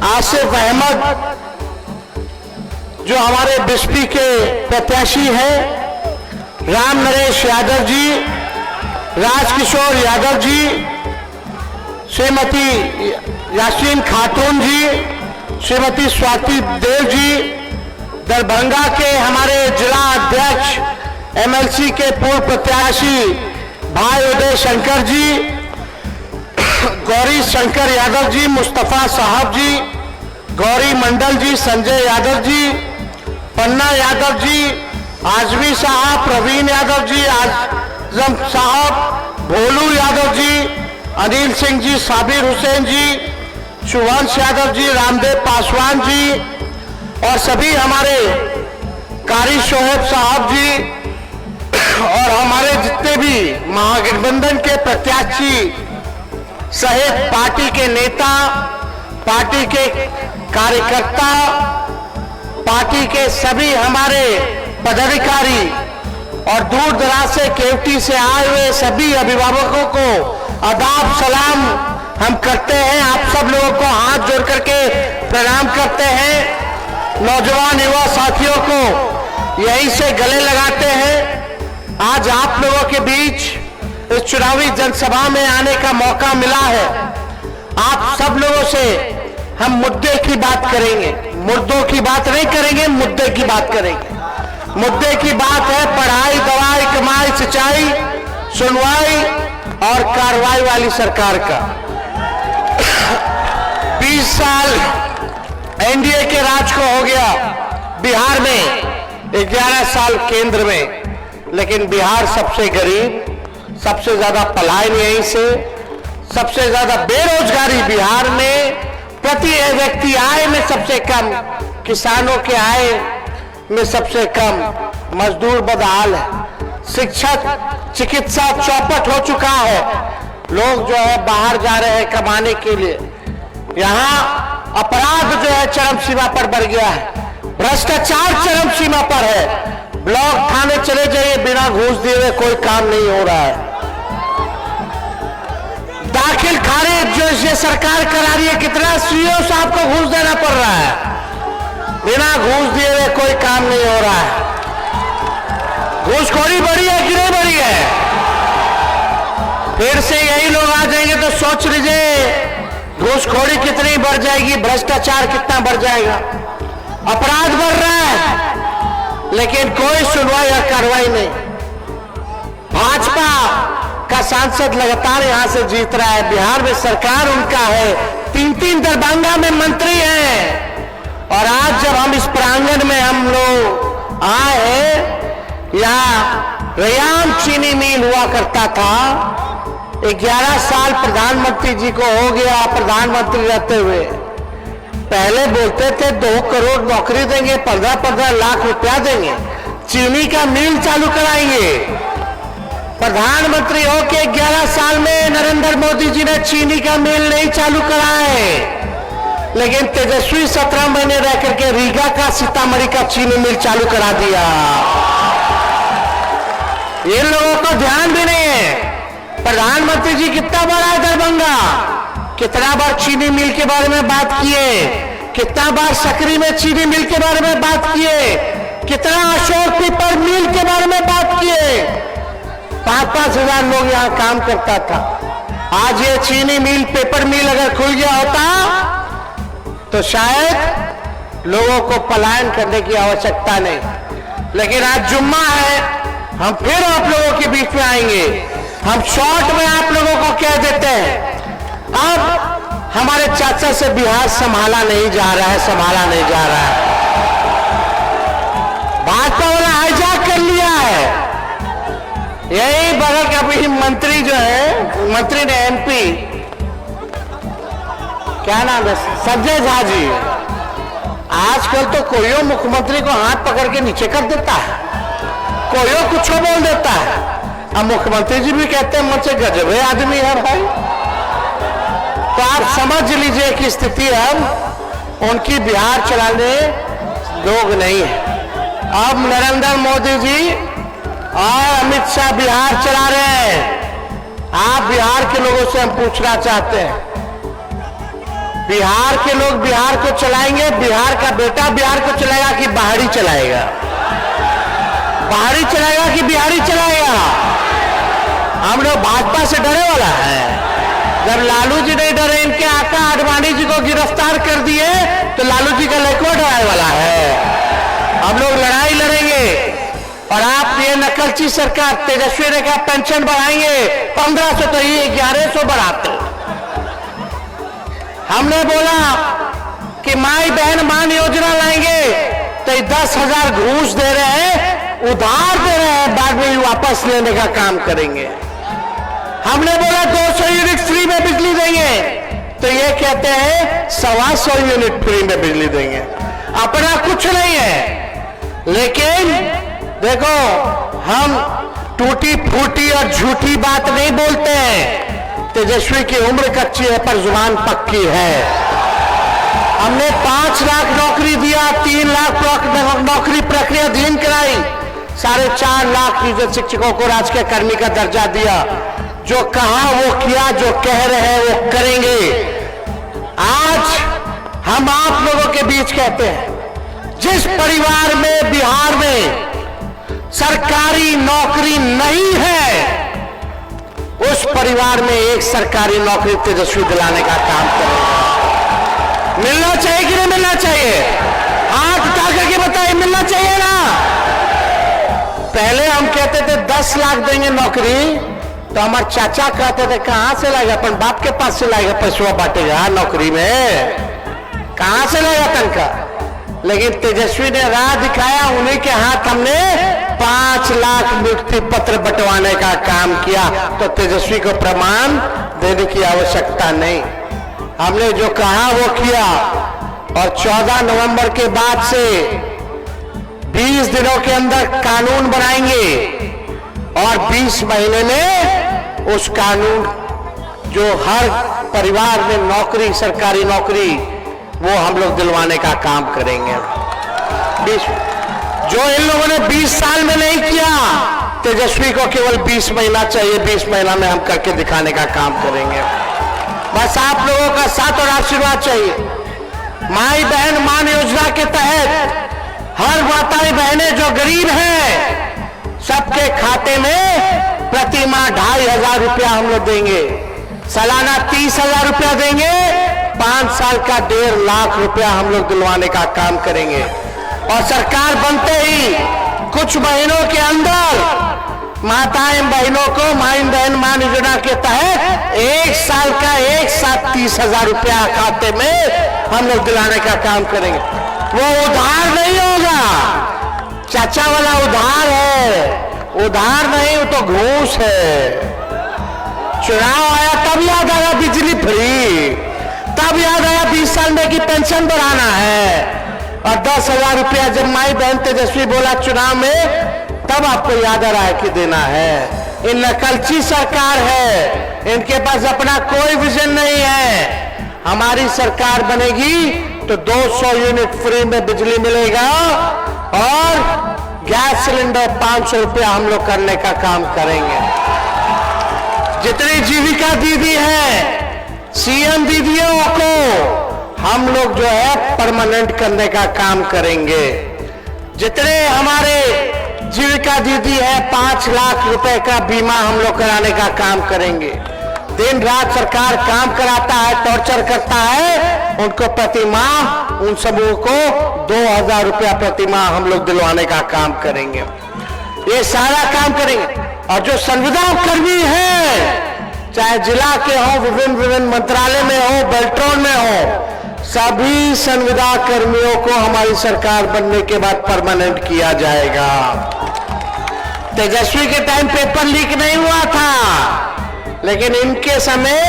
आसिफ अहमद जो हमारे बिस्पी के प्रत्याशी हैं, राम नरेश यादव जी, राजकिशोर यादव जी, श्रीमती यासीन खातून जी, श्रीमती स्वाति देव जी, दरभंगा के हमारे जिला अध्यक्ष एमएलसी के पूर्व प्रत्याशी भाई उदय शंकर जी, गौरी शंकर यादव जी, मुस्तफा साहब जी, गौरी मंडल जी, संजय यादव जी, पन्ना यादव जी, आजमी साहब, प्रवीण यादव जी, आजम साहब, भोलू यादव जी, अनिल सिंह जी, साबिर हुसैन जी, शुभंश यादव जी, रामदेव पासवान जी और सभी हमारे कारी शोहेब साहब जी और हमारे जितने भी महागठबंधन के प्रत्याशी सहित पार्टी के नेता, पार्टी के कार्यकर्ता, पार्टी के सभी हमारे पदाधिकारी और दूर दराज से केवटी से आए हुए सभी अभिभावकों को आदाब सलाम हम करते हैं। आप सब लोगों को हाथ जोड़ करके प्रणाम करते हैं। नौजवान युवा साथियों को यहीं से गले लगाते हैं। आज आप लोगों के बीच इस चुनावी जनसभा में आने का मौका मिला है। आप सब लोगों से हम मुद्दे की बात करेंगे, मुद्दों की बात नहीं करेंगे, मुद्दे की बात करेंगे। मुद्दे की बात है पढ़ाई, दवाई, कमाई, सिंचाई, सुनवाई और कार्रवाई वाली सरकार का। 20 साल एनडीए के राज को हो गया बिहार में, 11 साल केंद्र में, लेकिन बिहार सबसे गरीब, सबसे ज्यादा पलायन यहीं से, सबसे ज्यादा बेरोजगारी बिहार में, प्रति व्यक्ति आय में सबसे कम, किसानों के आय में सबसे कम, मजदूर बदहाल है, शिक्षक चिकित्सा चौपट हो चुका है। लोग जो है बाहर जा रहे हैं कमाने के लिए। यहाँ अपराध जो है चरम सीमा पर बढ़ गया है, भ्रष्टाचार चरम सीमा पर है। ब्लॉक थाने चले जाइए, बिना घूस दिए हुए कोई काम नहीं हो रहा है। दाखिल खारिज जो ये सरकार करा रही है, कितना सीओ साहब को घूस देना पड़ रहा है, बिना घूस दिए हुए कोई काम नहीं हो रहा है। घूसखोरी बढ़ी है कि नहीं बढ़ी है? फिर से यही लोग आ जाएंगे तो सोच लीजिए घूसखोरी कितनी बढ़ जाएगी, भ्रष्टाचार कितना बढ़ जाएगा। अपराध बढ़ रहा है लेकिन कोई सुनवाई या कार्रवाई नहीं। भाजपा का सांसद लगातार यहां से जीत रहा है, बिहार में सरकार उनका है, 3-3 दरभंगा में मंत्री हैं। और आज जब हम इस प्रांगण में हम लोग आए हैं, यहाँ रयाम चीनी मिल हुआ करता था, 11 साल प्रधानमंत्री जी को हो गया प्रधानमंत्री रहते हुए। पहले बोलते थे 2 करोड़ नौकरी देंगे, 15-15 लाख रुपया देंगे, चीनी का मिल चालू कराएंगे। प्रधानमंत्री होके 11 साल में नरेंद्र मोदी जी ने चीनी का मिल नहीं चालू कराए, लेकिन तेजस्वी 17 महीने रह करके रीगा का, सीतामढ़ी का चीनी मिल चालू करा दिया। ये लोगों को ध्यान भी नहीं है। प्रधानमंत्री जी कितना बार आए दरभंगा, कितना बार चीनी मिल के बारे में बात किए, कितना बार सकरी में चीनी मिल के बारे में बात किए, कितना अशोक पीपल मिल के बारे में बात किए। 5-5 हजार लोग यहाँ काम करता था। आज ये चीनी मिल, पेपर मिल अगर खुल गया होता तो शायद लोगों को पलायन करने की आवश्यकता नहीं। लेकिन आज जुम्मा है, हम फिर आप लोगों के बीच में आएंगे। हम शॉर्ट में आप लोगों को कह देते हैं, अब हमारे चाचा से बिहार संभाला नहीं जा रहा है, संभाला नहीं जा रहा है। भाजपा वाला हाईजैक कर लिया है। यही बगल का भी मंत्री जो है, मंत्री ने एमपी, क्या नाम है, संजय झा जी, आजकल तो कोई मुख्यमंत्री को हाथ पकड़ के नीचे कर देता है, कोई कुछ बोल देता है। अब मुख्यमंत्री जी भी कहते हैं मुझसे गजबे आदमी है भाई। तो आप समझ लीजिए कि स्थिति अब उनकी बिहार चलाने लोग नहीं है। अब नरेंद्र मोदी जी और अमित शाह बिहार चला रहे हैं। आप बिहार के लोगों से हम पूछना चाहते हैं, बिहार के लोग बिहार को चलाएंगे, बिहार का बेटा बिहार को चलाएगा कि बाहरी चलाएगा? बाहरी चलाएगा कि बिहारी चलाएगा? हम लोग भाजपा से डरे वाला है। जब लालू जी नहीं डरे, इनके आका आडवाणी जी को गिरफ्तार कर दिए, तो लालू जी का लड़का डराने वाला है। हम लोग लड़ाई लड़ेंगे। और आप ये नकलची सरकार, तेजस्वी ने कहा पेंशन बढ़ाएंगे 1500, तो ये 1100 बढ़ाते। हमने बोला कि माई बहन मान योजना लाएंगे, तो 10,000 घूस दे रहे हैं, उधार दे रहे हैं, बाद में वापस लेने का काम करेंगे। हमने बोला 200 यूनिट फ्री में बिजली देंगे, तो ये कहते हैं 125 यूनिट फ्री में बिजली देंगे। अपना कुछ नहीं है। लेकिन देखो, हम टूटी फूटी और झूठी बात नहीं बोलते हैं। तेजस्वी की उम्र कच्ची है पर जुबान पक्की है। हमने 5 लाख नौकरी दिया, 3 लाख नौकरी प्रक्रियाधीन कराई, 4.5 लाख नियोजित शिक्षकों को राजकीय कर्मी का दर्जा दिया। जो कहा वो किया, जो कह रहे हैं वो करेंगे। आज हम आप लोगों के बीच कहते हैं, जिस परिवार में बिहार में सरकारी नौकरी नहीं है, उस परिवार में एक सरकारी नौकरी तेजस्वी दिलाने का काम करेगा। मिलना चाहिए कि नहीं मिलना चाहिए? हाथ उठा करके बताइए, मिलना चाहिए ना? पहले हम कहते थे 10 लाख देंगे नौकरी, तो हमारे चाचा कहते थे कहां से लाएगा, अपन बाप के पास से लाएगा, पैसा बांटेगा नौकरी में, कहां से लाएगा तनखा? लेकिन तेजस्वी ने राह दिखाया, उन्हीं के हाथ हमने 5 लाख नियुक्ति पत्र बंटवाने का काम किया। तो तेजस्वी को प्रमाण देने की आवश्यकता नहीं, हमने जो कहा वो किया। और 14 नवंबर के बाद से 20 दिनों के अंदर कानून बनाएंगे, और 20 महीने में उस कानून जो हर परिवार में नौकरी, सरकारी नौकरी, वो हम लोग दिलवाने का काम करेंगे। जो इन लोगों ने 20 साल में नहीं किया, तेजस्वी को केवल 20 महीना चाहिए। 20 महीना में हम करके दिखाने का काम करेंगे। बस आप लोगों का साथ और आशीर्वाद चाहिए। माई बहन मान योजना के तहत हर माताएं बहनें जो गरीब हैं, सबके खाते में प्रति माह 2,500 रुपया हम लोग देंगे। सालाना 30,000 रुपया देंगे। 5 साल का 1.5 लाख रुपया हम लोग दिलवाने का काम करेंगे। और सरकार बनते ही कुछ महीनों के अंदर माताएं बहनों को माई बहन मान योजना के तहत 1 साल का एक साथ 30,000 रुपया खाते में हम लोग दिलाने का काम करेंगे। वो उधार नहीं होगा, चाचा वाला उधार है, उधार नहीं, वो तो घूस है। चुनाव आया तब याद आया बिजली फ्री, तब याद आया 20 साल में की पेंशन बढ़ाना है। और 10,000 रुपया जब माई बहन तेजस्वी बोला चुनाव में, तब आपको याद आ रहा है कि देना है। इन नकलची सरकार है, इनके पास अपना कोई विजन नहीं है। हमारी सरकार बनेगी तो 200 यूनिट फ्री में बिजली मिलेगा, और गैस सिलेंडर 500 रुपया हम लोग करने का काम करेंगे। जितनी जीविका दीदी है, सीएम दीदियों को हम लोग जो है परमानेंट करने का काम करेंगे। जितने हमारे जीविका दीदी है, 5 लाख रुपए का बीमा हम लोग कराने का काम करेंगे। दिन रात सरकार काम कराता है, टॉर्चर करता है, उनको प्रति माह उन सबों को 2,000 रुपया प्रति माह हम लोग दिलवाने का काम करेंगे। ये सारा काम करेंगे। और जो संविदा कर्मी है, चाहे जिला के हो, विभिन्न मंत्रालय में हो, बेल्ट्रॉन में हो, सभी संविदा कर्मियों को हमारी सरकार बनने के बाद परमानेंट किया जाएगा। तेजस्वी के टाइम पेपर लीक नहीं हुआ था, लेकिन इनके समय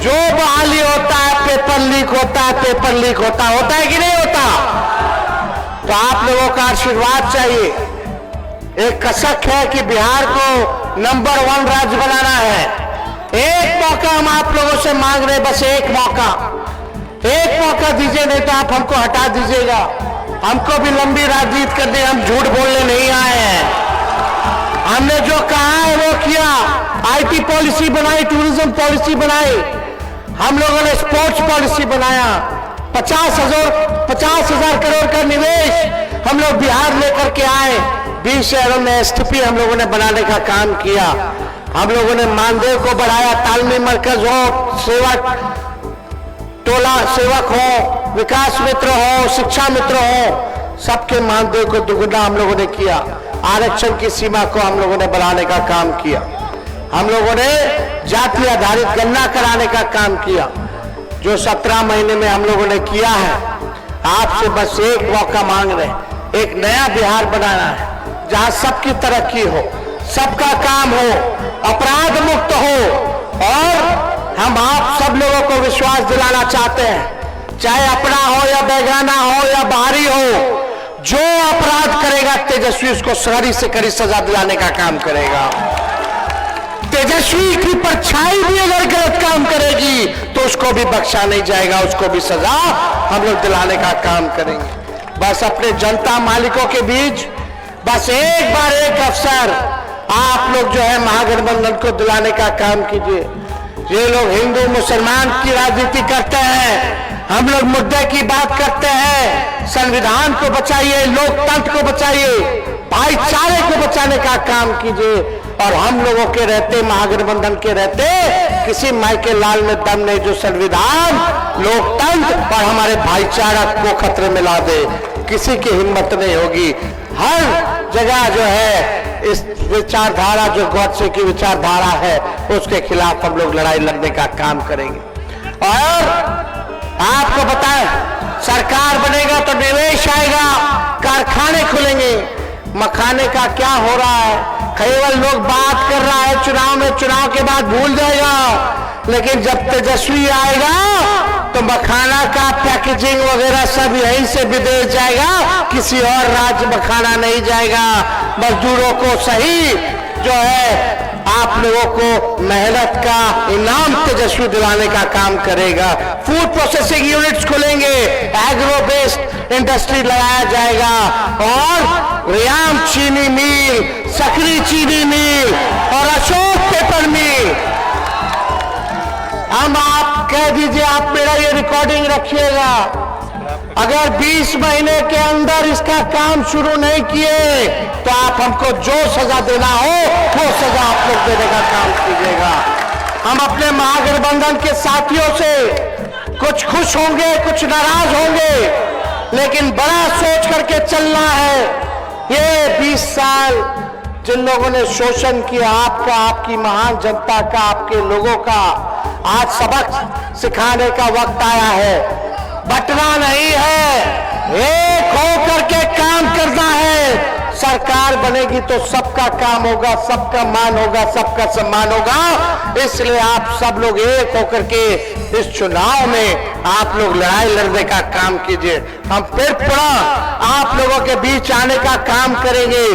जो बहाली होता है पेपर लीक होता है, पेपर लीक होता है कि नहीं होता? तो आप लोगों का आशीर्वाद चाहिए। एक कसक है कि बिहार को नंबर 1 राज्य बनाना है। एक मौका हम आप लोगों से मांग रहे, बस एक मौका दीजिए, नहीं तो आप हमको हटा दीजिएगा। हमको भी लंबी राजनीति करने, हम झूठ बोलने नहीं आए हैं। हमने जो कहा है वो किया। आईटी पॉलिसी बनाई, टूरिज्म पॉलिसी बनाई, हम लोगों ने स्पोर्ट्स पॉलिसी बनाया, 50,000 करोड़ का निवेश हम लोग बिहार लेकर के आए। 20 शहरों में एसटीपी हम लोगों ने बनाने का काम किया। हम लोगों ने मानदेय को बढ़ाया, तालमेल मरकज हो, सेवक टोला सेवक हो, विकास मित्र हो, शिक्षा मित्र हो, सबके मानदेय को दुगुना हम लोगों ने किया। आरक्षण की सीमा को हम लोगों ने बढ़ाने का काम किया। हम लोगों ने जाति आधारित गणना कराने का काम किया, जो 17 महीने में हम लोगों ने किया है। आपसे बस एक मौका मांग रहे, एक नया बिहार बनाना है जहां सबकी तरक्की हो, सबका काम हो, अपराध मुक्त हो। और हम आप सब लोगों को विश्वास दिलाना चाहते हैं, चाहे अपना हो या बेगाना हो या बाहरी हो, जो अपराध करेगा तेजस्वी उसको कड़ी से कड़ी सजा दिलाने का काम करेगा। तेजस्वी की परछाई भी अगर गलत काम करेगी तो उसको भी बख्शा नहीं जाएगा, उसको भी सजा हम लोग दिलाने का काम करेंगे। बस अपने जनता मालिकों के बीच बस एक बार एक अवसर आप लोग जो है महागठबंधन को दिलाने का काम कीजिए। ये लोग हिंदू मुसलमान की राजनीति करते हैं, हम लोग मुद्दे की बात करते हैं। संविधान को बचाइए, लोकतंत्र को बचाइए, भाईचारे को बचाने का काम कीजिए। और हम लोगों के रहते, महागठबंधन के रहते, किसी माइके लाल में दम नहीं जो संविधान, लोकतंत्र और हमारे भाईचारा को खतरे में ला दे। किसी की हिम्मत नहीं होगी। हर जगह जो है इस विचारधारा, जो गौडसे की विचारधारा है, उसके खिलाफ हम लोग लड़ाई लड़ने का काम करेंगे। और आपको बताएं, सरकार बनेगा तो निवेश आएगा, कारखाने खुलेंगे। मखाने का क्या हो रहा है, केवल लोग बात कर रहा है चुनाव में, चुनाव के बाद भूल जाएगा। लेकिन जब तेजस्वी आएगा तो मखाना का पैकेजिंग वगैरह सब यहीं से विदेश जाएगा, किसी और राज्य मखाना नहीं जाएगा। मजदूरों को सही जो है आप लोगों को मेहनत का इनाम तेजस्वी दिलाने का काम करेगा। फूड प्रोसेसिंग यूनिट्स खुलेंगे, एग्रो बेस्ड इंडस्ट्री लगाया जाएगा और रियाम चीनी मिल, सकरी चीनी मिल और अशोक पेपर मिल। हम आप कह दीजिए, आप मेरा ये रिकॉर्डिंग रखिएगा, अगर 20 महीने के अंदर इसका काम शुरू नहीं किए तो आप हमको जो सजा देना हो वो सजा आप लोग देने का काम कीजिएगा। हम अपने महागठबंधन के साथियों से कुछ खुश होंगे, कुछ नाराज होंगे, लेकिन बड़ा सोच करके चलना है। ये 20 साल जिन लोगों ने शोषण किया आपका, आपकी महान जनता का, आपके लोगों का, आज सबक सिखाने का वक्त आया है। बटना नहीं है, एक होकर के काम करना है। सरकार बनेगी तो सबका काम होगा, सबका मान होगा, सबका सम्मान होगा। इसलिए आप सब लोग एक होकर के इस चुनाव में आप लोग लड़ाई लड़ने का काम कीजिए। हम फिर पुनः आप लोगों के बीच आने का काम करेंगे।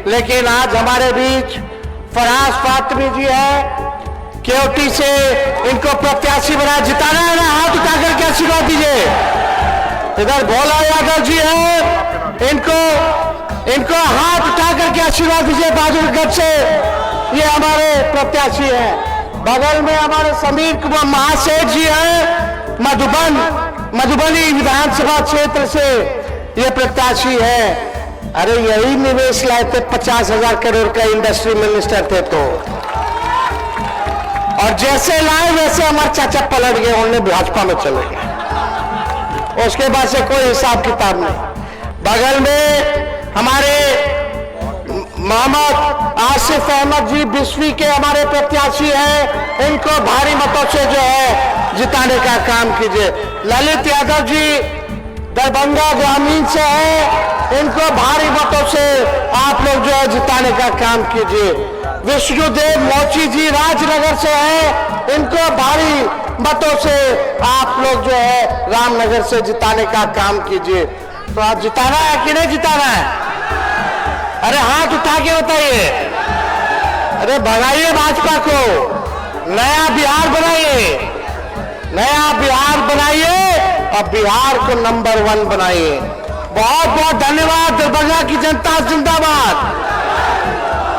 लेकिन आज हमारे बीच फराज फातमी जी है, केवटी से, इनको प्रत्याशी बना जिताना है ना, हाथ उठा करके आशीर्वाद दीजिए। इधर भोला यादव जी है, इनको हाथ उठा करके आशीर्वाद दीजिए बहादुरगढ़ से, ये हमारे प्रत्याशी हैं। बगल में हमारे समीर कुमार महासेठ जी हैं, मधुबनी विधानसभा क्षेत्र से ये प्रत्याशी है। अरे यही निवेश लाए थे, 50,000 करोड़ का इंडस्ट्री मिनिस्टर थे तो, और जैसे लाए वैसे हमारे चाचा पलट गए, उन्होंने भाजपा में चले गए। उसके बाद से कोई हिसाब किताब नहीं। बगल में हमारे मोहम्मद आसिफ अहमद जी बिस्वी के हमारे प्रत्याशी हैं, इनको भारी मतों से जो है जिताने का काम कीजिए। ललित यादव जी दरभंगा ग्रामीण से है, इनको भारी मतों से आप लोग जो है जिताने का काम कीजिए। विष्णुदेव मोची जी राजनगर से है, इनको भारी मतों से आप लोग जो है रामनगर से जिताने का काम कीजिए। तो आप जिताना है कि नहीं जिताना है? अरे हाथ उठा के बताइए। अरे बनाइए भाजपा को, नया बिहार बनाइए, नया बिहार बनाइए और बिहार को नंबर 1 बनाइए। बहुत बहुत धन्यवाद। दरभंगा की जनता जिंदाबाद।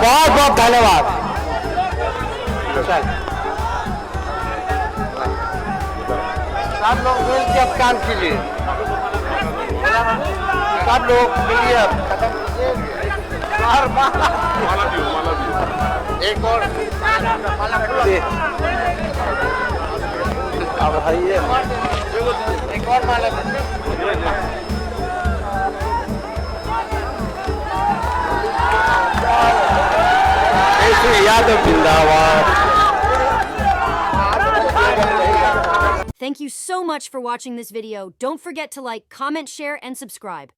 बहुत बहुत धन्यवाद। सब लोग मिल के अब काम कीजिए, सब लोग मिलिए खत्म कीजिए। और माला एक और अब है ये एक और माला यादव जिंदाबाद। Thank you so much for watching this video. Don't forget to like, comment, share, and subscribe.